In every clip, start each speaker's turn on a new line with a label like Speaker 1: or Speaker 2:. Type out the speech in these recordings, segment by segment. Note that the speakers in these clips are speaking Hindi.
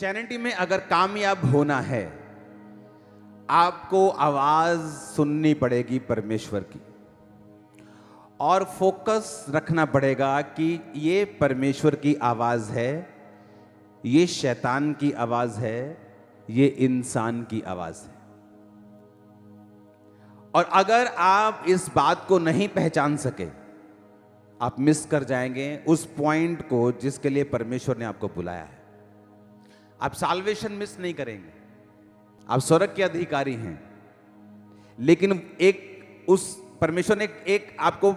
Speaker 1: क्रिश्चियनिटी में अगर कामयाब होना है, आपको आवाज सुननी पड़ेगी परमेश्वर की और फोकस रखना पड़ेगा कि ये परमेश्वर की आवाज है, ये शैतान की आवाज है, ये इंसान की आवाज है। और अगर आप इस बात को नहीं पहचान सके, आप मिस कर जाएंगे उस पॉइंट को जिसके लिए परमेश्वर ने आपको बुलाया है। आप साल्वेशन मिस नहीं करेंगे, आप स्वर्ग के अधिकारी हैं, लेकिन एक उस परमेश्वर ने एक आपको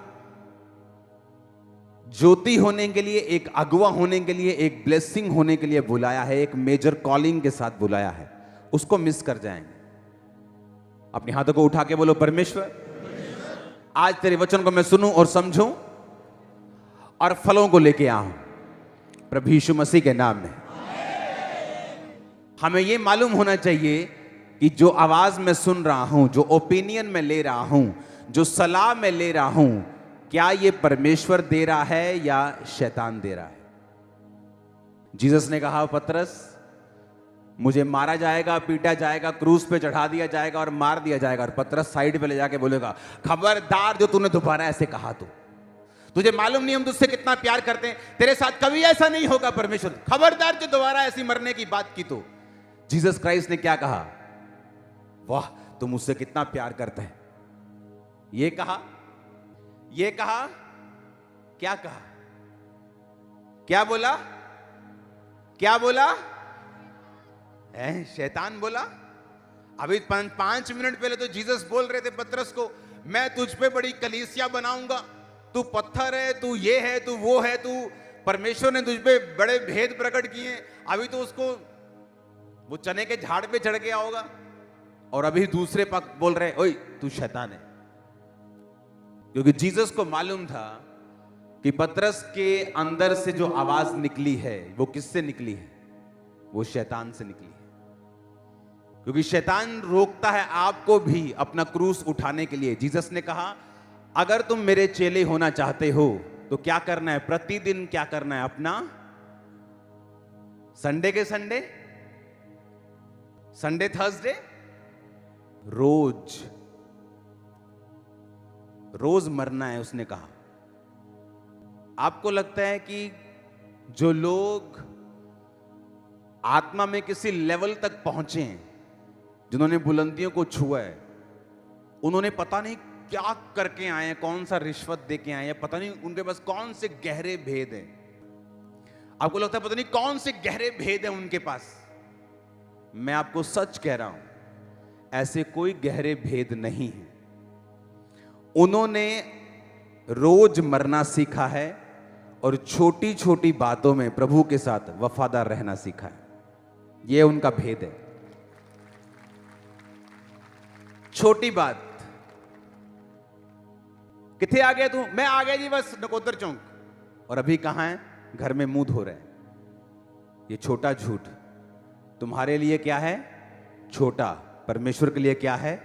Speaker 1: ज्योति होने के लिए, एक अगुवा होने के लिए, एक ब्लेसिंग होने के लिए बुलाया है, एक मेजर कॉलिंग के साथ बुलाया है, उसको मिस कर जाएंगे। अपने हाथों को उठा के बोलो, परमेश्वर आज तेरे वचन को मैं सुनूं और समझूं और फलों को लेके आऊं, प्रभु यीशु मसीह के नाम में। हमें यह मालूम होना चाहिए कि जो आवाज मैं सुन रहा हूं, जो ओपिनियन में ले रहा हूं, जो सलाह में ले रहा हूं, क्या यह परमेश्वर दे रहा है या शैतान दे रहा है। जीसस ने कहा, पतरस मुझे मारा जाएगा, पीटा जाएगा, क्रूस पे चढ़ा दिया जाएगा और मार दिया जाएगा। और पतरस साइड पे ले जाके बोलेगा, खबरदार जो तूने दोबारा ऐसे कहा तो, तुझे मालूम नहीं हम तुझसे कितना प्यार करते हैं, तेरे साथ कभी ऐसा नहीं होगा परमेश्वर, खबरदार जो दोबारा ऐसी मरने की बात की तो। जीसस क्राइस्ट ने क्या कहा, वाह तुम मुझसे कितना प्यार करते हैं। ये कहा, ये कहा, क्या कहा, क्या बोला, क्या बोला, शैतान बोला। अभी 5 मिनट पहले तो जीसस बोल रहे थे पतरस को, मैं तुझ पे बड़ी कलीसिया बनाऊंगा, तू पत्थर है, तू ये है, तू वो है, तू परमेश्वर ने तुझ पे बड़े भेद प्रकट किए। अभी तो उसको वो चने के झाड़ पे चढ़ गया होगा, और अभी दूसरे पक्ष बोल रहे, ओए तू शैतान है। क्योंकि जीसस को मालूम था कि पतरस के अंदर से जो आवाज निकली है वो किससे निकली है, वो शैतान से निकली है। क्योंकि शैतान रोकता है आपको भी अपना क्रूस उठाने के लिए। जीसस ने कहा, अगर तुम मेरे चेले होना चाहते हो तो क्या करना है, प्रतिदिन क्या करना है, अपना संडे के संडे, संडे थर्सडे, रोज रोज मरना है। उसने कहा, आपको लगता है कि जो लोग आत्मा में किसी लेवल तक पहुंचे हैं, जिन्होंने बुलंदियों को छुआ है, उन्होंने पता नहीं क्या करके आए हैं, कौन सा रिश्वत दे के आए हैं, पता नहीं उनके पास कौन से गहरे भेद हैं। आपको लगता है पता नहीं कौन से गहरे भेद हैं उनके पास। मैं आपको सच कह रहा हूं, ऐसे कोई गहरे भेद नहीं है। उन्होंने रोज मरना सीखा है और छोटी छोटी बातों में प्रभु के साथ वफादार रहना सीखा है। यह उनका भेद है। छोटी बात, किथे आ गया तू, मैं आ गया जी बस नकोदर चौक, और अभी कहां है, घर में मुंह धो रहे हैं। ये छोटा झूठ तुम्हारे लिए क्या है, छोटा, परमेश्वर के लिए क्या है,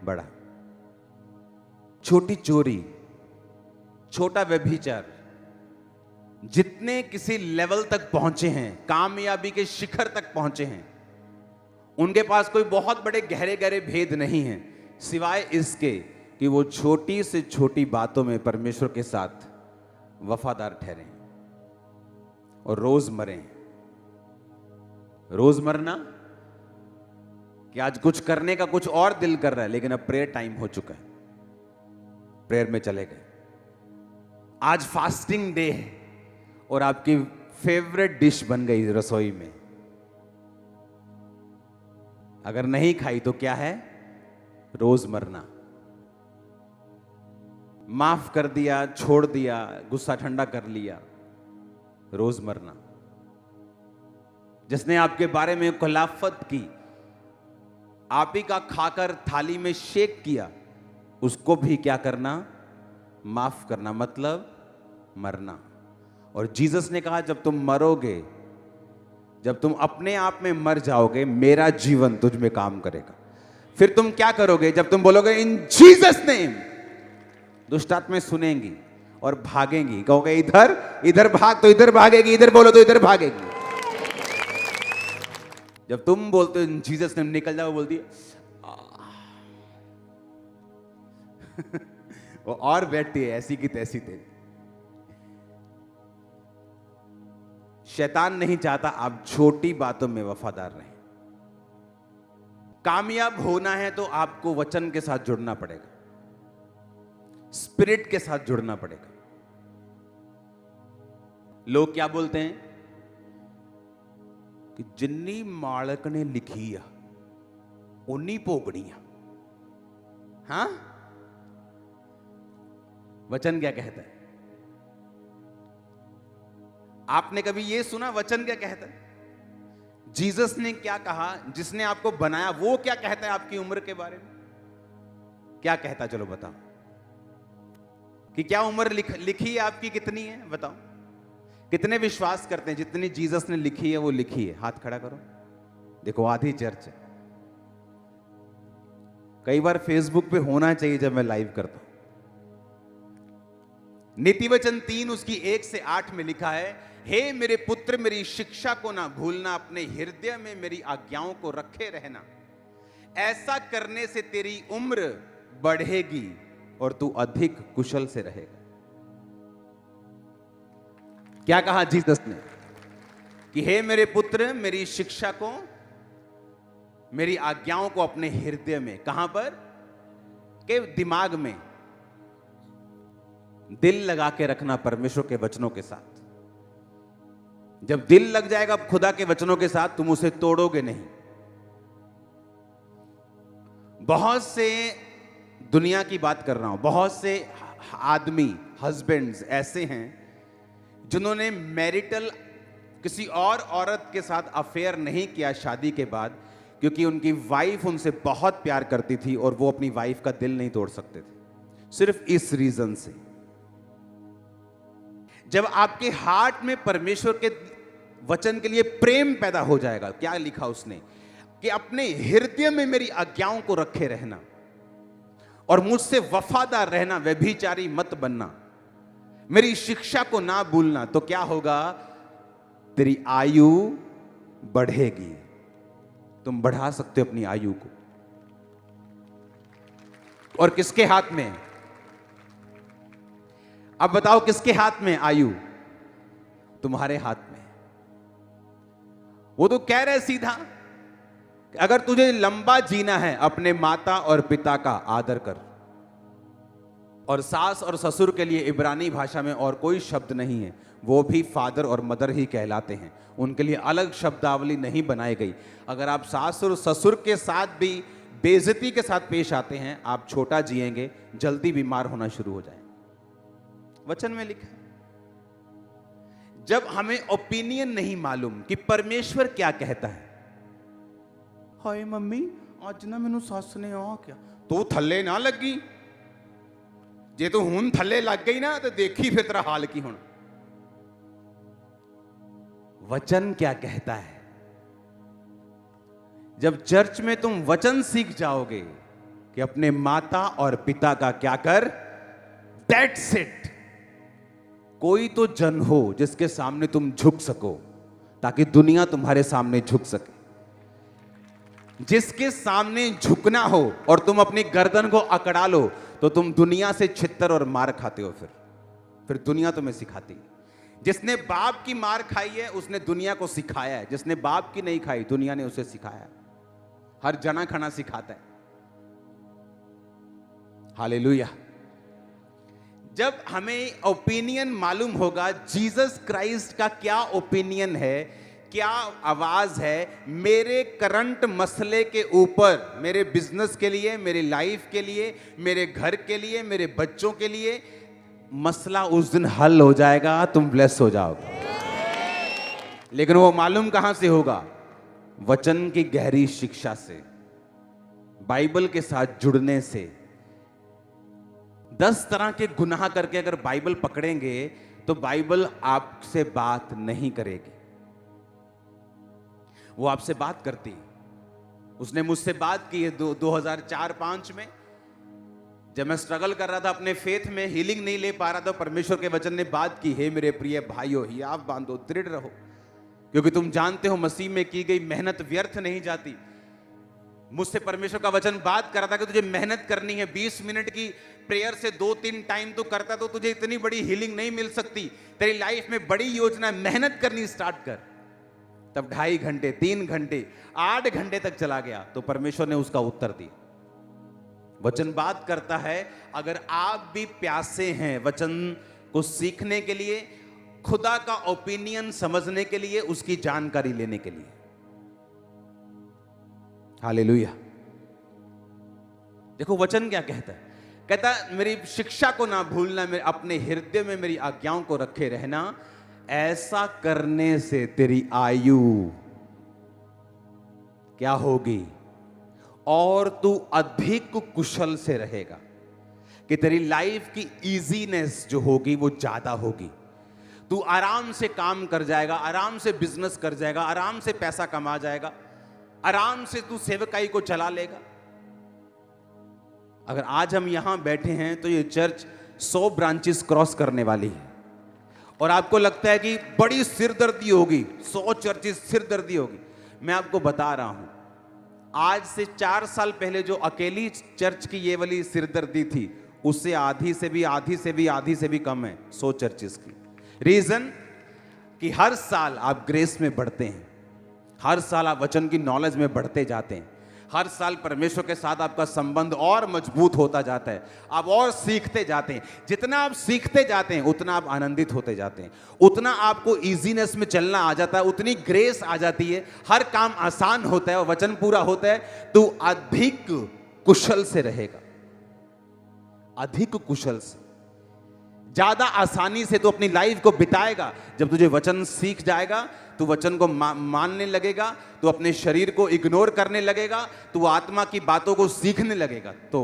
Speaker 1: बड़ा। छोटी चोरी, छोटा व्यभिचार, जितने किसी लेवल तक पहुंचे हैं, कामयाबी के शिखर तक पहुंचे हैं, उनके पास कोई बहुत बड़े गहरे गहरे भेद नहीं हैं, सिवाय इसके कि वो छोटी से छोटी बातों में परमेश्वर के साथ वफादार ठहरे और रोज मरें। रोज मरना कि आज कुछ करने का कुछ और दिल कर रहा है, लेकिन अब प्रेयर टाइम हो चुका है, प्रेयर में चले गए। आज फास्टिंग डे है और आपकी फेवरेट डिश बन गई रसोई में, अगर नहीं खाई तो क्या है, रोज मरना। माफ कर दिया, छोड़ दिया, गुस्सा ठंडा कर लिया, रोज मरना। जिसने आपके बारे में खिलाफत की, आप ही का खाकर थाली में शेक किया, उसको भी क्या करना, माफ करना, मतलब मरना। और जीसस ने कहा, जब तुम मरोगे, जब तुम अपने आप में मर जाओगे, मेरा जीवन तुझ में काम करेगा। फिर तुम क्या करोगे, जब तुम बोलोगे इन जीसस नेम, दुष्टात्माएं सुनेंगी और भागेंगी। कहोगे इधर इधर भाग तो इधर भागेगी, इधर बोलो तो इधर भागेगी। जब तुम बोलते हो जीसस नेम, निकल जाओ, बोलती है वो और बैठती है ऐसी की तैसी थे। शैतान नहीं चाहता आप छोटी बातों में वफादार रहें। कामयाब होना है तो आपको वचन के साथ जुड़ना पड़ेगा, स्पिरिट के साथ जुड़ना पड़ेगा। लोग क्या बोलते हैं कि जिन्नी मालक ने लिखी आ उन्नी भोगनिया। हां, वचन क्या कहता है? आपने कभी यह सुना वचन क्या कहता है? जीसस ने क्या कहा? जिसने आपको बनाया वो क्या कहता है आपकी उम्र के बारे में? क्या कहता है? चलो बताओ कि क्या उम्र लिखी है आपकी, कितनी है बताओ। कितने विश्वास करते हैं जितनी जीसस ने लिखी है वो लिखी है? हाथ खड़ा करो। देखो आधी चर्च है। कई बार फेसबुक पे होना चाहिए जब मैं लाइव करता हूं। नीति वचन 3 उसकी 1 से 8 में लिखा है, हे मेरे पुत्र मेरी शिक्षा को ना भूलना, अपने हृदय में मेरी आज्ञाओं को रखे रहना। ऐसा करने से तेरी उम्र बढ़ेगी और तू अधिक कुशल से रहेगा। क्या कहा जीसस ने? कि हे मेरे पुत्र मेरी शिक्षा को, मेरी आज्ञाओं को अपने हृदय में, कहां पर? के दिमाग में दिल लगा के रखना परमेश्वर के वचनों के साथ। जब दिल लग जाएगा खुदा के वचनों के साथ, तुम उसे तोड़ोगे नहीं। बहुत से, दुनिया की बात कर रहा हूं, बहुत से आदमी, हस्बैंड्स ऐसे हैं जिन्होंने मैरिटल किसी और औरत के साथ अफेयर नहीं किया शादी के बाद, क्योंकि उनकी वाइफ उनसे बहुत प्यार करती थी और वो अपनी वाइफ का दिल नहीं तोड़ सकते थे, सिर्फ इस रीजन से। जब आपके हार्ट में परमेश्वर के वचन के लिए प्रेम पैदा हो जाएगा, क्या लिखा उसने कि अपने हृदय में मेरी आज्ञाओं को रखे रहना और मुझसे वफादार रहना, व्यभिचारी मत बनना, मेरी शिक्षा को ना भूलना, तो क्या होगा? तेरी आयु बढ़ेगी। तुम बढ़ा सकते हो अपनी आयु को। और किसके हाथ में? अब बताओ किसके हाथ में आयु? तुम्हारे हाथ में। वो तो कह रहे सीधा, अगर तुझे लंबा जीना है अपने माता और पिता का आदर कर। और सास और ससुर के लिए इब्रानी भाषा में और कोई शब्द नहीं है, वो भी फादर और मदर ही कहलाते हैं, उनके लिए अलग शब्दावली नहीं बनाई गई। अगर आप सास और ससुर के साथ भी बेइज्जती के साथ पेश आते हैं, आप छोटा जिएंगे, जल्दी बीमार होना शुरू हो जाए। वचन में लिखा है। जब हमें ओपिनियन नहीं मालूम कि परमेश्वर क्या कहता है, हाय मम्मी आज ना मैनू सस ने आ क्या, तू थल्ले ना लगी, जे तू हुन थल्ले लग गई ना तो देखी फिर तेरा हाल की हुन। वचन क्या कहता है? जब चर्च में तुम वचन सीख जाओगे कि अपने माता और पिता का क्या कर, दैट्स इट। कोई तो जन हो जिसके सामने तुम झुक सको, ताकि दुनिया तुम्हारे सामने झुक सके। जिसके सामने झुकना हो और तुम अपनी गर्दन को अकड़ा लो, तो तुम दुनिया से छित्तर और मार खाते हो। फिर दुनिया तुम्हें सिखाती है। जिसने बाप की मार खाई है उसने दुनिया को सिखाया है, जिसने बाप की नहीं खाई दुनिया ने उसे सिखाया। हर जना खना सिखाता है। हालेलुया। जब हमें ओपिनियन मालूम होगा जीसस क्राइस्ट का क्या ओपिनियन है, क्या आवाज है मेरे करंट मसले के ऊपर, मेरे बिजनेस के लिए, मेरी लाइफ के लिए, मेरे घर के लिए, मेरे बच्चों के लिए, मसला उस दिन हल हो जाएगा, तुम ब्लेस हो जाओगे। लेकिन वो मालूम कहां से होगा? वचन की गहरी शिक्षा से, बाइबल के साथ जुड़ने से। 10 तरह के गुनाह करके अगर बाइबल पकड़ेंगे तो बाइबल आपसे बात नहीं करेगी। वो आपसे बात करती। उसने मुझसे बात की है 2004-5 में, जब मैं स्ट्रगल कर रहा था अपने फेथ में, हीलिंग नहीं ले पा रहा था, परमेश्वर के वचन ने बात की, हे मेरे प्रिय भाइयों हियाव बांधो, दृढ़ रहो, क्योंकि तुम जानते हो मसीह में की गई मेहनत व्यर्थ नहीं जाती। मुझसे परमेश्वर का वचन बात कर रहा था कि तुझे मेहनत करनी है। 20 मिनट की प्रेयर से 2-3 टाइम तो करता तो तुझे इतनी बड़ी हीलिंग नहीं मिल सकती। तेरी लाइफ में बड़ी योजना, मेहनत करनी स्टार्ट कर। तब 2.5 घंटे, 3 घंटे, 8 घंटे तक चला गया तो परमेश्वर ने उसका उत्तर दिया। वचन बात करता है, अगर आप भी प्यासे हैं वचन को सीखने के लिए, खुदा का ओपिनियन समझने के लिए, उसकी जानकारी लेने के लिए। हालेलुया। देखो वचन क्या कहता है, कहता है मेरी शिक्षा को ना भूलना, मेरे अपने हृदय में मेरी आज्ञाओं को रखे रहना, ऐसा करने से तेरी आयु क्या होगी और तू अधिक कुशल से रहेगा, कि तेरी लाइफ की इजीनेस जो होगी वो ज्यादा होगी। तू आराम से काम कर जाएगा, आराम से बिजनेस कर जाएगा, आराम से पैसा कमा जाएगा, आराम से तू सेवकाई को चला लेगा। अगर आज हम यहां बैठे हैं तो ये चर्च 100 ब्रांचेस क्रॉस करने वाली है, और आपको लगता है कि बड़ी सिरदर्दी होगी, 100 चर्चेस सिरदर्दी होगी। मैं आपको बता रहा हूं, आज से 4 साल पहले जो अकेली चर्च की ये वाली सिरदर्दी थी, उससे आधी से भी कम है 100 चर्चेस की। रीजन कि हर साल आप ग्रेस में बढ़ते हैं, हर साल आप वचन की नॉलेज में बढ़ते जाते हैं, हर साल परमेश्वर के साथ आपका संबंध और मजबूत होता जाता है, आप और सीखते जाते हैं। जितना आप सीखते जाते हैं उतना आप आनंदित होते जाते हैं, उतना आपको इजीनेस में चलना आ जाता है, उतनी ग्रेस आ जाती है, हर काम आसान होता है और वचन पूरा होता है। तो अधिक कुशल से रहेगा, अधिक कुशल से, ज्यादा आसानी से तू अपनी लाइफ को बिताएगा। जब तुझे वचन सीख जाएगा, तू वचन को मानने लगेगा, तू अपने शरीर को इग्नोर करने लगेगा, तू आत्मा की बातों को सीखने लगेगा। तो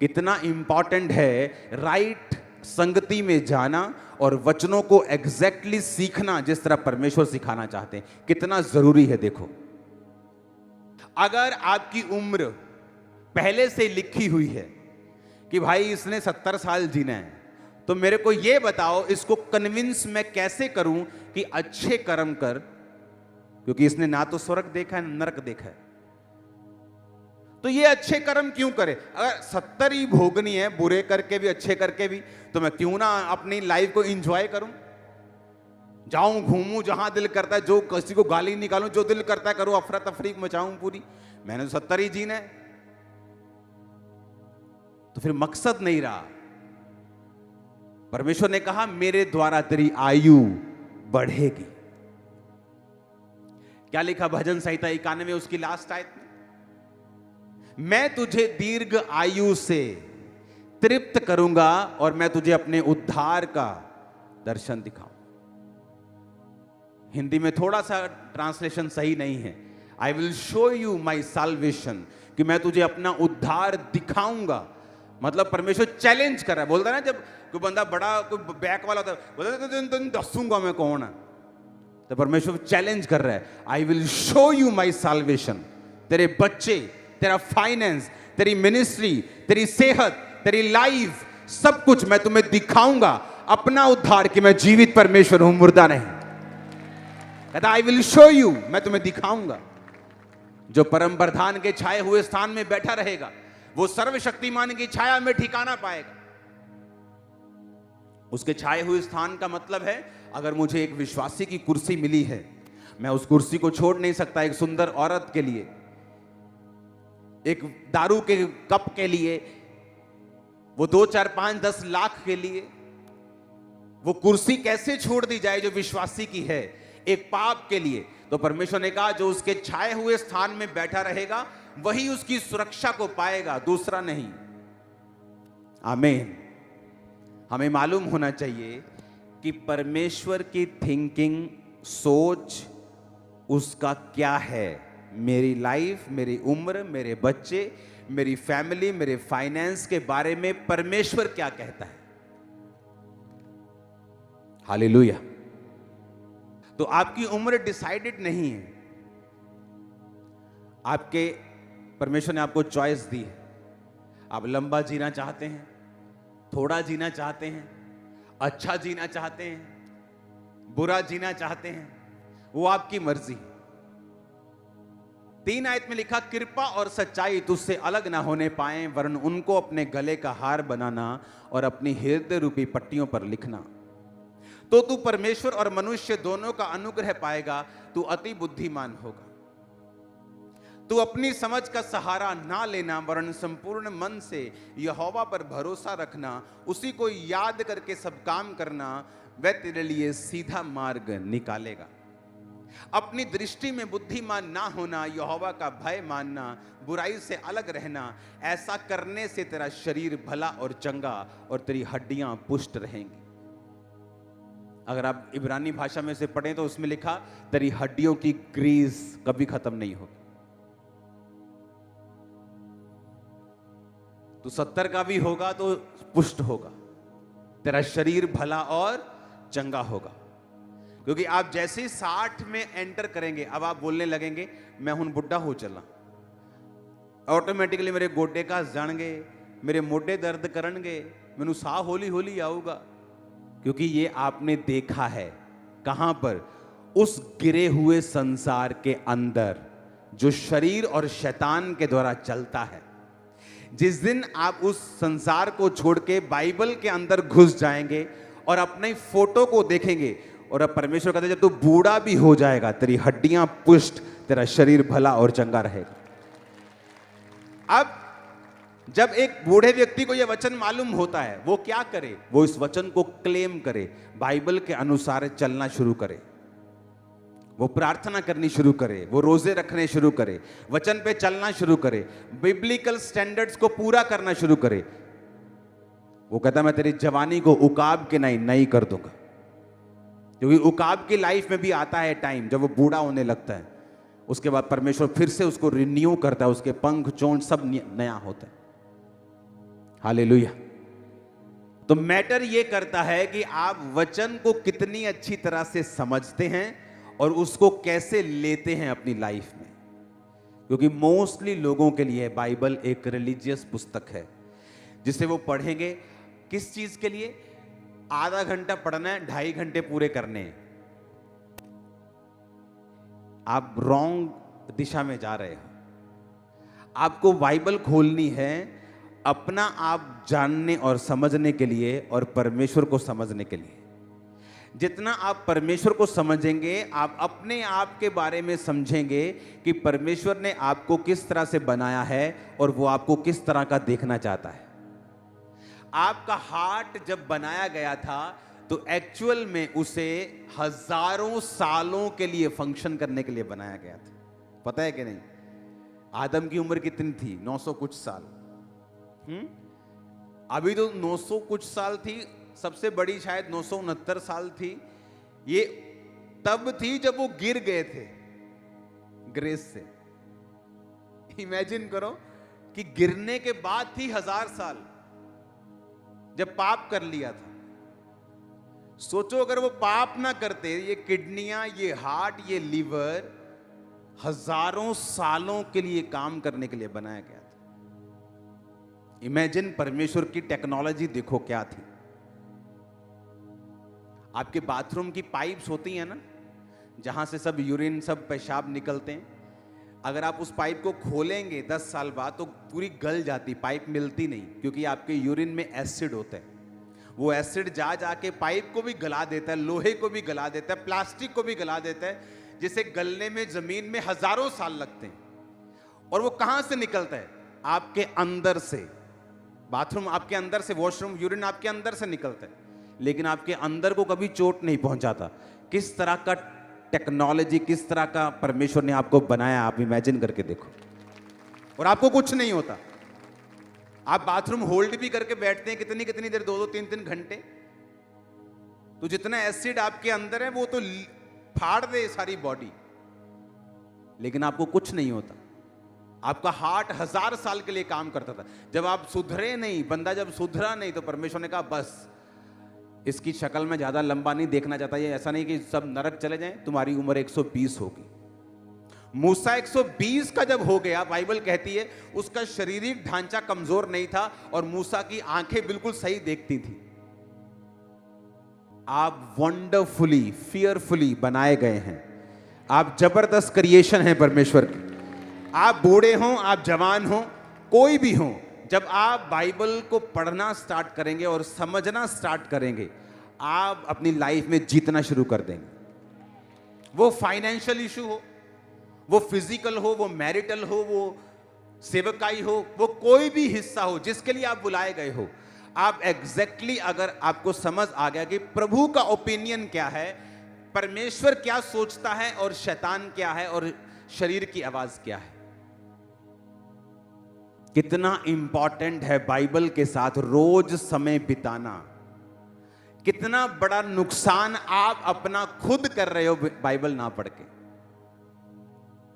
Speaker 1: कितना इंपॉर्टेंट है राइट संगति में जाना और वचनों को एग्जैक्टली सीखना जिस तरह परमेश्वर सिखाना चाहते हैं, कितना जरूरी है। देखो, अगर आपकी उम्र पहले से लिखी हुई है कि भाई इसने 70 साल जीना है, तो मेरे को यह बताओ इसको कन्विंस मैं कैसे करूं कि अच्छे कर्म कर, क्योंकि इसने ना तो स्वर्ग देखा है ना नरक देखा है, तो ये अच्छे कर्म क्यों करे? अगर 70 ही भोगनी है, बुरे करके भी अच्छे करके भी, तो मैं क्यों ना अपनी लाइफ को एंजॉय करूं, जाऊं घूमूं जहां दिल करता है, जो किसी को गाली निकालूं, जो दिल करता है करूं, अफरा तफरी मचाऊं पूरी। मैंने तो 70 ही जीना है, तो फिर मकसद नहीं रहा। परमेश्वर ने कहा मेरे द्वारा तेरी आयु बढ़ेगी। क्या लिखा भजन संहिता 91 उसकी लास्ट आयत में, मैं तुझे दीर्घ आयु से तृप्त करूंगा और मैं तुझे अपने उद्धार का दर्शन दिखाऊं। हिंदी में थोड़ा सा ट्रांसलेशन सही नहीं है, I will show you my salvation, कि मैं तुझे अपना उद्धार दिखाऊंगा। मतलब परमेश्वर चैलेंज कर रहा है। बोलता है ना, जब कोई बंदा बड़ा कोई बैक वाला होता है, बोलता है तुम दसूंगा मैं कौन है, तो परमेश्वर चैलेंज कर रहा है, I will show you my salvation. तेरे बच्चे, तेरा फाइनेंस, तेरी मिनिस्ट्री, तेरी सेहत, तेरी लाइफ, सब कुछ मैं तुम्हें दिखाऊंगा, अपना उद्धार, कि मैं जीवित परमेश्वर हूं, मुर्दा नहीं। कहता आई विल शो यू, मैं तुम्हें दिखाऊंगा। जो परम प्रधान के छाए हुए स्थान में बैठा रहेगा, वो सर्वशक्तिमान की छाया में ठिकाना पाएगा। उसके छाए हुए स्थान का मतलब है, अगर मुझे एक विश्वासी की कुर्सी मिली है, मैं उस कुर्सी को छोड़ नहीं सकता एक सुंदर औरत के लिए, एक दारू के कप के लिए, वो 2, 4, 5, 10 लाख के लिए। वो कुर्सी कैसे छोड़ दी जाए जो विश्वासी की है, एक पाप के लिए। तो परमेश्वर ने कहा जो उसके छाए हुए स्थान में बैठा रहेगा वही उसकी सुरक्षा को पाएगा, दूसरा नहीं। आमीन। हमें मालूम होना चाहिए कि परमेश्वर की थिंकिंग, सोच उसका क्या है। मेरी लाइफ, मेरी उम्र, मेरे बच्चे, मेरी फैमिली, मेरे फाइनेंस के बारे में परमेश्वर क्या कहता है। हालेलुया। तो आपकी उम्र डिसाइडेड नहीं है, आपके परमेश्वर ने आपको चॉइस दी है। आप लंबा जीना चाहते हैं, थोड़ा जीना चाहते हैं, अच्छा जीना चाहते हैं, बुरा जीना चाहते हैं, वो आपकी मर्जी। 3 आयत में लिखा, कृपा और सच्चाई तुझसे अलग ना होने पाए, वरन उनको अपने गले का हार बनाना और अपनी हृदय रूपी पट्टियों पर लिखना। तो तू परमेश्वर और मनुष्य दोनों का अनुग्रह पाएगा, तू अति बुद्धिमान होगा। तू अपनी समझ का सहारा ना लेना, वरन संपूर्ण मन से यहोवा पर भरोसा रखना, उसी को याद करके सब काम करना, वह तेरे लिए सीधा मार्ग निकालेगा। अपनी दृष्टि में बुद्धिमान ना होना, यहोवा का भय मानना, बुराई से अलग रहना, ऐसा करने से तेरा शरीर भला और चंगा और तेरी हड्डियां पुष्ट रहेंगी। अगर आप इब्रानी भाषा में से पढ़ें तो उसमें लिखा, तेरी हड्डियों की ग्रीस कभी खत्म नहीं होगी। तो 70 का भी होगा तो पुष्ट होगा, तेरा शरीर भला और चंगा होगा। क्योंकि आप जैसे ही 60 में एंटर करेंगे, अब आप बोलने लगेंगे मैं हूं बुढ़ा हो चला, ऑटोमेटिकली मेरे गोडे का जाणगे, मेरे मोढे दर्द करनगे, मैनू साह हौली हौली आऊगा। क्योंकि ये आपने देखा है कहां पर, उस गिरे हुए संसार के अंदर जो शरीर और शैतान के द्वारा चलता है। जिस दिन आप उस संसार को छोड़ के बाइबल के अंदर घुस जाएंगे और अपने फोटो को देखेंगे, और अब परमेश्वर कहते हैं जब तू बूढ़ा भी हो जाएगा, तेरी हड्डियां पुष्ट, तेरा शरीर भला और चंगा रहेगा। अब जब एक बूढ़े व्यक्ति को यह वचन मालूम होता है, वो क्या करे? वो इस वचन को क्लेम करे, बाइबल के अनुसार चलना शुरू करे, वो प्रार्थना करनी शुरू करे, वो रोजे रखने शुरू करे, वचन पे चलना शुरू करे, बिब्लिकल स्टैंडर्ड्स को पूरा करना शुरू करे। वो कहता मैं तेरी जवानी को उकाब के नई कर दूंगा। क्योंकि उकाब की लाइफ में भी आता है टाइम जब वो बूढ़ा होने लगता है, उसके बाद परमेश्वर फिर से उसको रिन्यू करता है, उसके पंख चोंच सब नया होता है। हालेलुया। तो मैटर ये करता है कि आप वचन को कितनी अच्छी तरह से समझते हैं और उसको कैसे लेते हैं अपनी लाइफ में। क्योंकि मोस्टली लोगों के लिए बाइबल एक रिलीजियस पुस्तक है जिसे वो पढ़ेंगे किस चीज के लिए? आधा घंटा पढ़ना है, 2.5 घंटे पूरे करने हैं। आप रॉन्ग दिशा में जा रहे हो। आपको बाइबल खोलनी है अपना आप जानने और समझने के लिए और परमेश्वर को समझने के लिए। जितना आप परमेश्वर को समझेंगे, आप अपने आप के बारे में समझेंगे कि परमेश्वर ने आपको किस तरह से बनाया है और वो आपको किस तरह का देखना चाहता है। आपका हार्ट जब बनाया गया था तो एक्चुअल में उसे हजारों सालों के लिए फंक्शन करने के लिए बनाया गया था। पता है कि नहीं? आदम की उम्र कितनी थी? 900 कुछ साल। अभी तो 900 कुछ साल थी, सबसे बड़ी शायद 969 साल थी। ये तब थी जब वो गिर गए थे ग्रेस से। इमेजिन करो कि गिरने के बाद थी 1000 साल जब पाप कर लिया था। सोचो अगर वो पाप ना करते, ये किडनियां, ये हार्ट, ये लीवर हजारों सालों के लिए काम करने के लिए बनाया गया था। इमेजिन परमेश्वर की टेक्नोलॉजी देखो क्या थी। आपके बाथरूम की पाइप्स होती हैं ना, जहां से सब यूरिन, सब पेशाब निकलते हैं। अगर आप उस पाइप को खोलेंगे 10 साल बाद तो पूरी गल जाती, पाइप मिलती नहीं, क्योंकि आपके यूरिन में एसिड होता है। वो एसिड जा जाके पाइप को भी गला देता है, लोहे को भी गला देता है, प्लास्टिक को भी गला देता है, जिसे गलने में जमीन में हजारों साल लगते हैं। और वो कहां से निकलता है? आपके अंदर से। बाथरूम आपके अंदर से, वॉशरूम, यूरिन आपके अंदर से निकलता है, लेकिन आपके अंदर को कभी चोट नहीं पहुंचाता। किस तरह का टेक्नोलॉजी, किस तरह का परमेश्वर ने आपको बनाया, आप इमेजिन करके देखो। और आपको कुछ नहीं होता। आप बाथरूम होल्ड भी करके बैठते हैं कितनी कितनी देर, 2-2, 3-3 घंटे। तो जितना एसिड आपके अंदर है वो तो फाड़ दे सारी बॉडी, लेकिन आपको कुछ नहीं होता। आपका हार्ट 1000 साल के लिए काम करता था। जब आप सुधरे नहीं, बंदा जब सुधरा नहीं, तो परमेश्वर ने कहा बस इसकी शक्ल में ज्यादा लंबा नहीं देखना चाहता। ये ऐसा नहीं कि सब नरक चले जाएं, तुम्हारी उम्र 120 होगी। मूसा 120 का जब हो गया, बाइबल कहती है उसका शारीरिक ढांचा कमजोर नहीं था और मूसा की आंखें बिल्कुल सही देखती थी। आप वंडरफुली फियरफुली बनाए गए हैं। आप जबरदस्त क्रिएशन हैं परमेश्वर की। आप बूढ़े हों, आप जवान हों, कोई भी हो, जब आप बाइबल को पढ़ना स्टार्ट करेंगे और समझना स्टार्ट करेंगे, आप अपनी लाइफ में जीतना शुरू कर देंगे। वो फाइनेंशियल इशू हो, वो फिजिकल हो, वो मैरिटल हो, वो सेवकाई हो, वो कोई भी हिस्सा हो जिसके लिए आप बुलाए गए हो, आप एग्जैक्टली अगर आपको समझ आ गया कि प्रभु का ओपिनियन क्या है, परमेश्वर क्या सोचता है और शैतान क्या है और शरीर की आवाज क्या है। कितना इंपॉर्टेंट है बाइबल के साथ रोज समय बिताना। कितना बड़ा नुकसान आप अपना खुद कर रहे हो बाइबल ना पढ़ के।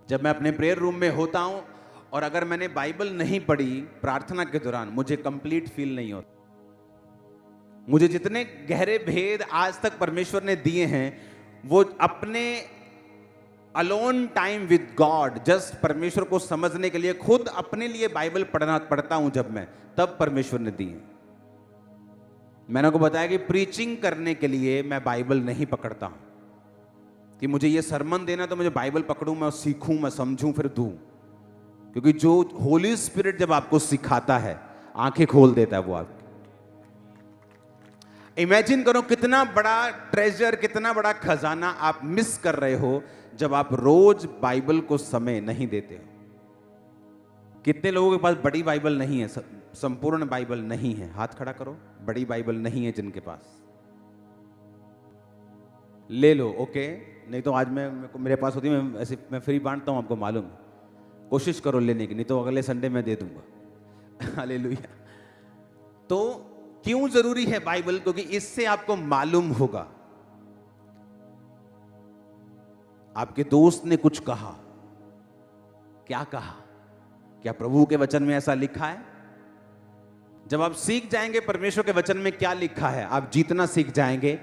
Speaker 1: जब मैं अपने प्रेयर रूम में होता हूं और अगर मैंने बाइबल नहीं पढ़ी प्रार्थना के दौरान, मुझे कंप्लीट फील नहीं होता। मुझे जितने गहरे भेद आज तक परमेश्वर ने दिए हैं, वो अपने alone time with God, just परमेश्वर को समझने के लिए खुद अपने लिए बाइबल पढ़ता हूं जब मैं, तब परमेश्वर ने दिए। मैंने आपको बताया कि प्रीचिंग करने के लिए मैं बाइबल नहीं पकड़ता हूं कि मुझे ये सरमन देना तो मुझे बाइबल पकड़ूं, मैं सीखूं, मैं समझूं, फिर दूं। क्योंकि जो होली स्पिरिट जब आपको सिखाता है, आंखें खोल देता है वो आपकी। इमेजिन करो कितना बड़ा ट्रेजर, कितना बड़ा खजाना आप मिस कर रहे हो जब आप रोज बाइबल को समय नहीं देते हो। कितने लोगों के पास बड़ी बाइबल नहीं है, संपूर्ण बाइबल नहीं है? हाथ खड़ा करो। बड़ी बाइबल नहीं है जिनके पास, ले लो। ओके, नहीं तो आज मेरे पास होती, मैं फ्री बांटता हूं, आपको मालूम है। कोशिश करो लेने की, नहीं तो अगले संडे मैं दे दूंगा। हालेलुया। तो क्यों जरूरी है बाइबल? क्योंकि इससे आपको मालूम होगा। आपके दोस्त ने कुछ कहा, क्या कहा? क्या प्रभु के वचन में ऐसा लिखा है? जब आप सीख जाएंगे परमेश्वर के वचन में क्या लिखा है, आप जीतना सीख जाएंगे,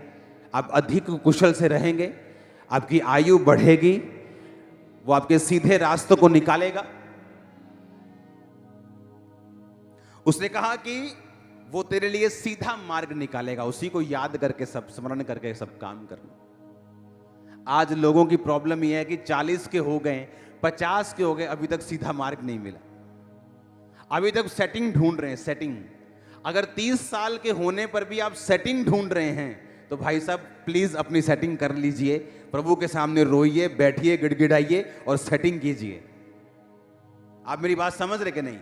Speaker 1: आप अधिक कुशल से रहेंगे, आपकी आयु बढ़ेगी, वो आपके सीधे रास्तों को निकालेगा। उसने कहा कि वो तेरे लिए सीधा मार्ग निकालेगा, उसी को याद करके, सब स्मरण करके सब काम करना। आज लोगों की प्रॉब्लम यह है कि 40 के हो गए, 50 के हो गए, अभी तक सीधा मार्ग नहीं मिला, अभी तक सेटिंग ढूंढ रहे हैं, सेटिंग। अगर 30 साल के होने पर भी आप सेटिंग ढूंढ रहे हैं तो भाई साहब प्लीज अपनी सेटिंग कर लीजिए, प्रभु के सामने रोइए, बैठिए, गिड़गिड़ाइए और सेटिंग कीजिए। आप मेरी बात समझ रहे कि नहीं?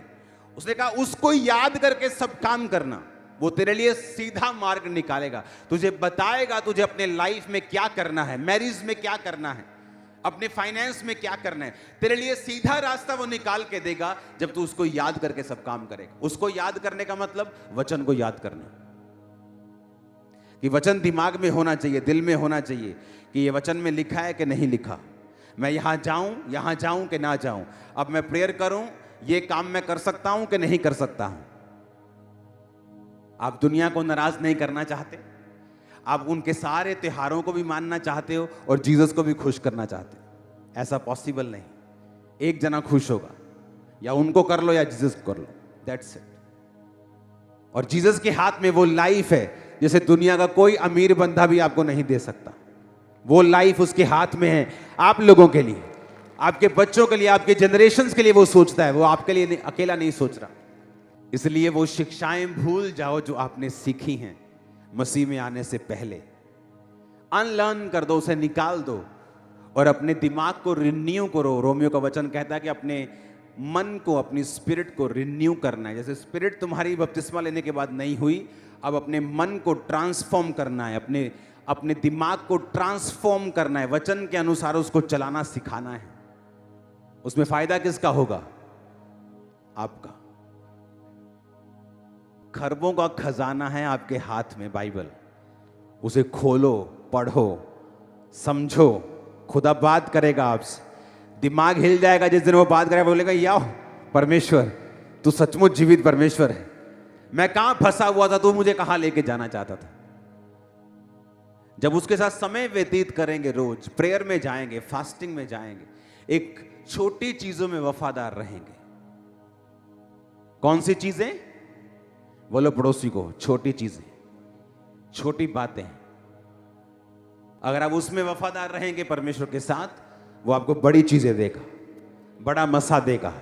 Speaker 1: उसने कहा उसको याद करके सब काम करना, वो तेरे लिए सीधा मार्ग निकालेगा, तुझे बताएगा तुझे अपने लाइफ में क्या करना है, मैरिज में क्या करना है, अपने फाइनेंस में क्या करना है। तेरे लिए सीधा रास्ता वो निकाल के देगा जब तू उसको याद करके सब काम करेगा। उसको याद करने का मतलब वचन को याद करना, कि वचन दिमाग में होना चाहिए, दिल में होना चाहिए कि ये वचन में लिखा है कि नहीं लिखा, मैं यहां जाऊं कि ना जाऊं, अब मैं प्रेयर करूं, ये काम मैं कर सकता हूं कि नहीं कर सकता हूं। आप दुनिया को नाराज नहीं करना चाहते, आप उनके सारे त्योहारों को भी मानना चाहते हो और जीसस को भी खुश करना चाहते हो। ऐसा पॉसिबल नहीं। एक जना खुश होगा, या उनको कर लो या जीसस को कर लो, दैट्स इट। और जीसस के हाथ में वो लाइफ है जैसे दुनिया का कोई अमीर बंदा भी आपको नहीं दे सकता। वो लाइफ उसके हाथ में है, आप लोगों के लिए, आपके बच्चों के लिए, आपके जनरेशंस के लिए वो सोचता है। वो आपके लिए अकेला नहीं सोच रहा। इसलिए वो शिक्षाएं भूल जाओ जो आपने सीखी हैं मसीह में आने से पहले, अनलर्न कर दो, उसे निकाल दो और अपने दिमाग को रिन्यू करो। रोमियो का वचन कहता है कि अपने मन को, अपनी स्पिरिट को रिन्यू करना है। जैसे स्पिरिट तुम्हारी बपतिस्मा लेने के बाद नहीं हुई, अब अपने मन को ट्रांसफॉर्म करना है, अपने दिमाग को ट्रांसफॉर्म करना है, वचन के अनुसार उसको चलाना सिखाना है। उसमें फायदा किसका होगा? आपका। खरबों का खजाना है आपके हाथ में बाइबल, उसे खोलो, पढ़ो, समझो, खुदा बात करेगा आपसे। दिमाग हिल जाएगा जिस दिन वो बात करेगा, बोलेगा याओ परमेश्वर तू सचमुच जीवित परमेश्वर है, मैं कहां फंसा हुआ था, तू मुझे कहां लेके जाना चाहता था। जब उसके साथ समय व्यतीत करेंगे, रोज प्रेयर में जाएंगे, फास्टिंग में जाएंगे, एक छोटी चीजों में वफादार रहेंगे। कौन सी चीजें? बोलो पड़ोसी को, छोटी चीजें, छोटी बातें। अगर आप उसमें वफादार रहेंगे परमेश्वर के साथ, वो आपको बड़ी चीजें देगा, बड़ा मसा देगा,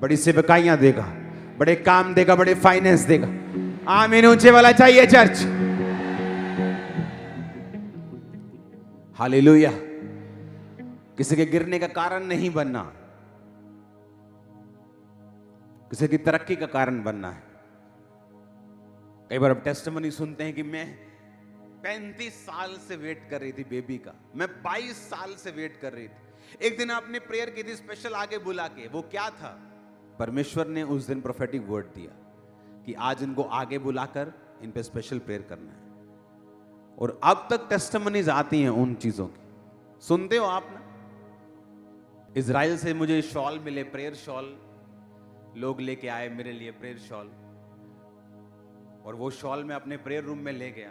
Speaker 1: बड़ी सेवकाइयां देगा, बड़े काम देगा, बड़े फाइनेंस देगा। आमीन ऊंचे वाला चाहिए चर्च। हालेलुया। किसी के गिरने का कारण नहीं बनना, किसी की तरक्की का कारण बनना है। कई बार आप टेस्टिमनी सुनते हैं कि मैं 35 साल से वेट कर रही थी बेबी का, मैं 22 साल से वेट कर रही थी। एक दिन आपने प्रेयर की थी स्पेशल आगे बुला के, वो क्या था? परमेश्वर ने उस दिन प्रोफेटिक वर्ड दिया कि आज इनको आगे बुलाकर इन पे स्पेशल प्रेयर करना है। और अब तक टेस्टिमनीज आती हैं उन चीजों की, सुनते हो आप ना। इजराइल से मुझे शॉल मिले, प्रेयर शॉल लोग लेके आए मेरे लिए, प्रेयर शॉल। और वो शॉल मैं अपने प्रेयर रूम में ले गया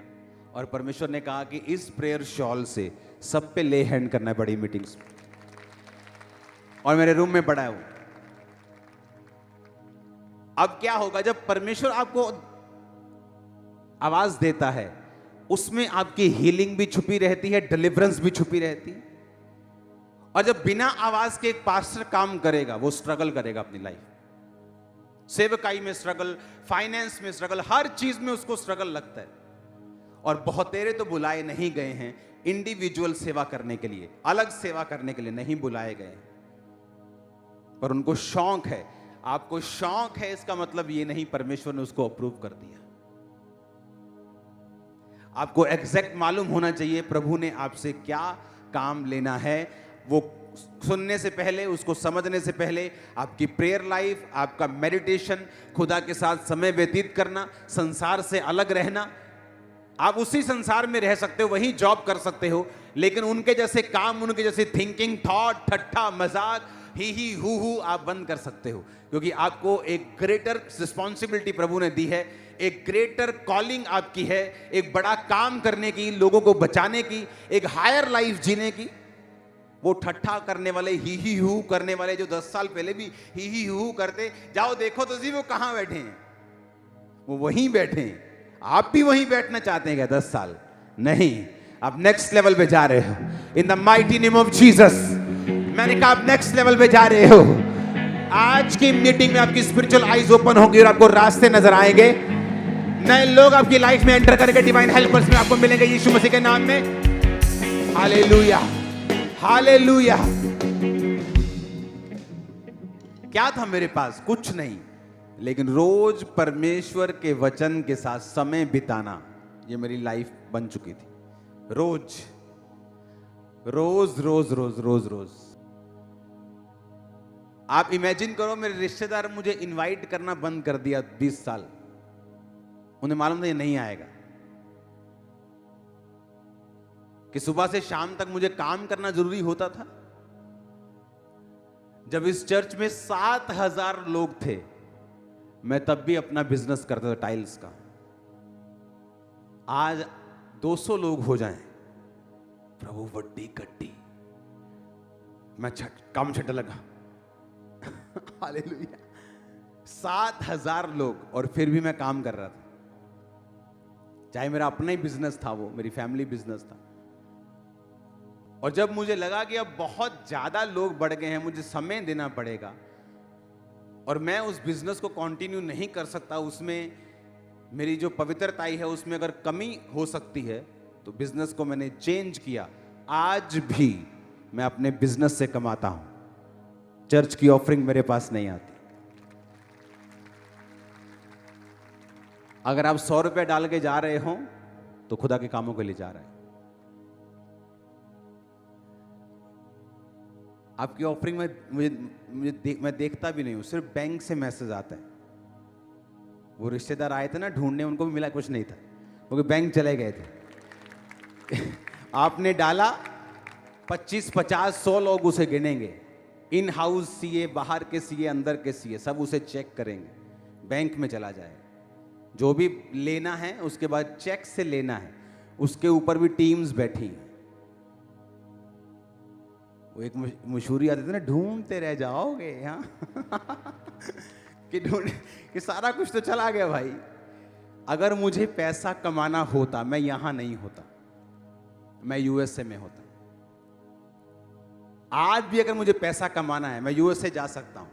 Speaker 1: और परमेश्वर ने कहा कि इस प्रेयर शॉल से सब पे ले हैंड करना है बड़ी मीटिंग्स में। और मेरे रूम में पड़ा है वो। अब क्या होगा जब परमेश्वर आपको आवाज देता है, उसमें आपकी हीलिंग भी छुपी रहती है, डिलीवरेंस भी छुपी रहती है। और जब बिना आवाज के एक पास्टर काम करेगा, वो स्ट्रगल करेगा अपनी लाइफ, सेवकाई में स्ट्रगल, फाइनेंस में स्ट्रगल, हर चीज में उसको स्ट्रगल लगता है। और बहुतेरे तो बुलाए नहीं गए हैं इंडिविजुअल सेवा करने के लिए, अलग सेवा करने के लिए नहीं बुलाए गए हैं, पर उनको शौक है। आपको शौक है, इसका मतलब ये नहीं परमेश्वर ने उसको अप्रूव कर दिया। आपको एग्जैक्ट मालूम होना चाहिए प्रभु ने आपसे क्या काम लेना है। वो सुनने से पहले, उसको समझने से पहले आपकी प्रेयर लाइफ, आपका मेडिटेशन, खुदा के साथ समय व्यतीत करना, संसार से अलग रहना। आप उसी संसार में रह सकते हो, वही जॉब कर सकते हो, लेकिन उनके जैसे काम, उनके जैसे थिंकिंग, थॉट, ठट्ठा, मजाक, ही हु आप बंद कर सकते हो। क्योंकि आपको एक ग्रेटर रिस्पॉन्सिबिलिटी प्रभु ने दी है, एक ग्रेटर कॉलिंग आपकी है, एक बड़ा काम करने की, लोगों को बचाने की, एक हायर लाइफ जीने की। वो ठट्ठा करने वाले, ही हु करने वाले जो 10 साल पहले भी ही हु करते, जाओ देखो तो जी वो कहां बैठे हैं, वो वहीं बैठे हैं। आप भी वहीं बैठना चाहते हैं क्या 10 साल? नहीं, आप नेक्स्ट लेवल पे जा रहे हो। In the mighty name of Jesus. मैंने कहा आप नेक्स्ट लेवल पे जा रहे हो। आज की मीटिंग में आपकी स्पिरिचुअल आईज ओपन होगी और आपको रास्ते नजर आएंगे। नए लोग आपकी लाइफ में एंटर करके डिवाइन हेल्पर्स में आपको मिलेंगे यीशु मसीह के नाम में। Hallelujah, hallelujah. क्या था मेरे पास? कुछ नहीं, लेकिन रोज परमेश्वर के वचन के साथ समय बिताना, ये मेरी लाइफ बन चुकी थी। रोज रोज रोज रोज रोज रोज। आप इमेजिन करो, मेरे रिश्तेदार मुझे इनवाइट करना बंद कर दिया 20 साल। उन्हें मालूम था ये नहीं आएगा, कि सुबह से शाम तक मुझे काम करना जरूरी होता था। जब इस चर्च में 7000 लोग थे, मैं तब भी अपना बिजनेस करता था टाइल्स का। आज 200 लोग हो जाएं, प्रभु वड्डी कट्टी, मैं काम छट लगा। हालेलुया। 7000 लोग, और फिर भी मैं काम कर रहा था। चाहे मेरा अपना ही बिजनेस था, वो मेरी फैमिली बिजनेस था। और जब मुझे लगा कि अब बहुत ज्यादा लोग बढ़ गए हैं, मुझे समय देना पड़ेगा और मैं उस बिजनेस को कंटिन्यू नहीं कर सकता, उसमें मेरी जो पवित्रताई है उसमें अगर कमी हो सकती है, तो बिजनेस को मैंने चेंज किया। आज भी मैं अपने बिजनेस से कमाता हूं, चर्च की ऑफरिंग मेरे पास नहीं आती। अगर आप 100 रुपए डाल के जा रहे हो तो खुदा के कामों के लिए जा रहे हैं। आपकी ऑफरिंग में मैं देखता भी नहीं हूं, सिर्फ बैंक से मैसेज आता है। वो रिश्तेदार आए थे ना ढूंढने, उनको भी मिला कुछ नहीं था, क्योंकि बैंक चले गए थे। आपने डाला 25, 50, 100 लोग उसे गिनेंगे। इन हाउस सीए, बाहर के सीए, अंदर के सीए, सब उसे चेक करेंगे, बैंक में चला जाएगा। जो भी लेना है उसके बाद चेक से लेना है, उसके ऊपर भी टीम्स बैठी हैं। वो एक मशहूरी आती थी ना, ढूंढते रह जाओगे यहाँ। कि सारा कुछ तो चला गया भाई। अगर मुझे पैसा कमाना होता, मैं यहां नहीं होता। मैं यूएसए में होता। आज भी अगर मुझे पैसा कमाना है, मैं यूएसए जा सकता हूं।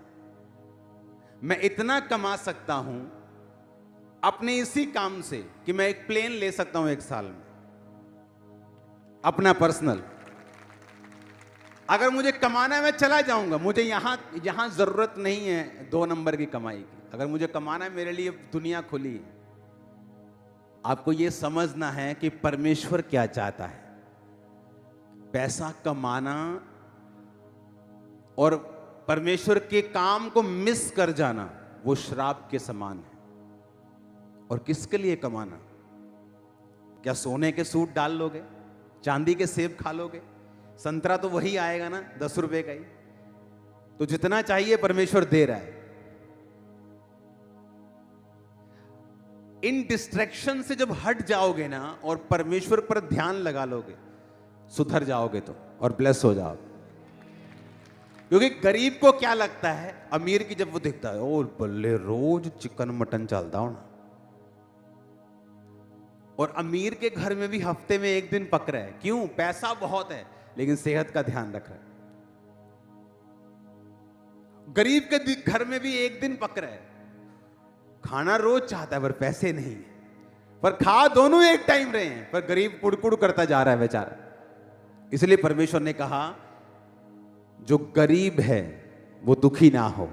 Speaker 1: मैं इतना कमा सकता हूं अपने इसी काम से कि मैं एक प्लेन ले सकता हूं 1 साल में, अपना पर्सनल। अगर मुझे कमाना है, मैं चला जाऊंगा। मुझे यहां जरूरत नहीं है 2 नंबर की कमाई की। अगर मुझे कमाना है, मेरे लिए दुनिया खुली है। आपको यह समझना है कि परमेश्वर क्या चाहता है। पैसा कमाना और परमेश्वर के काम को मिस कर जाना वो श्राप के समान है। और किसके लिए कमाना? क्या सोने के सूट डाल लोगे? चांदी के सेब खा लोगे? संतरा तो वही आएगा ना, 10 रुपए का ही। तो जितना चाहिए परमेश्वर दे रहा है। इन डिस्ट्रैक्शन से जब हट जाओगे ना और परमेश्वर पर ध्यान लगा लोगे, सुधर जाओगे तो, और ब्लेस हो जाओगे। क्योंकि गरीब को क्या लगता है, अमीर की जब वो दिखता है, ओ बल्ले रोज चिकन मटन चलता हो ना। और अमीर के घर में भी हफ्ते में 1 दिन पक रहा है। क्यों? पैसा बहुत है लेकिन सेहत का ध्यान रख रहा है। गरीब के घर में भी 1 दिन पक रहा है, खाना रोज चाहता है पर पैसे नहीं है। पर खा दोनों एक टाइम रहे हैं, पर गरीब कुड़कुड़ करता जा रहा है बेचारा। इसलिए परमेश्वर ने कहा जो गरीब है वो दुखी ना हो।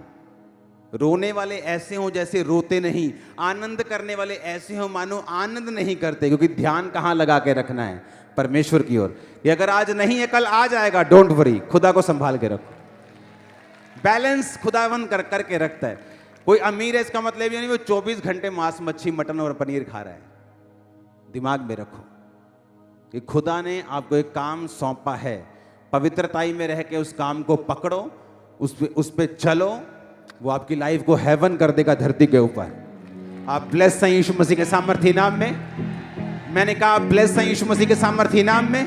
Speaker 1: रोने वाले ऐसे हो जैसे रोते नहीं, आनंद करने वाले ऐसे हो मानो आनंद नहीं करते। क्योंकि ध्यान कहां लगा के रखना है? परमेश्वर की ओर। ये अगर आज नहीं है कल आ जाएगा। डोंट वरी, खुदा को संभाल के रखो। बैलेंस खुदावन करके रखता है। कोई अमीर है इसका मतलब ये नहीं वो 24 घंटे मांस मच्छी मटन और पनीर खा रहा है। दिमाग में रखो कि खुदा ने आपको एक काम सौंपा है। पवित्रताई में रह के उस काम को पकड़ो, उस पे चलो। वो आपकी लाइफ को हेवन कर देगा धरती के ऊपर। आप ब्लेस हैं यीशु मसीह के सामर्थी नाम में। मैंने कहा ब्लेस हैं यीशु मसीह के सामर्थी नाम में।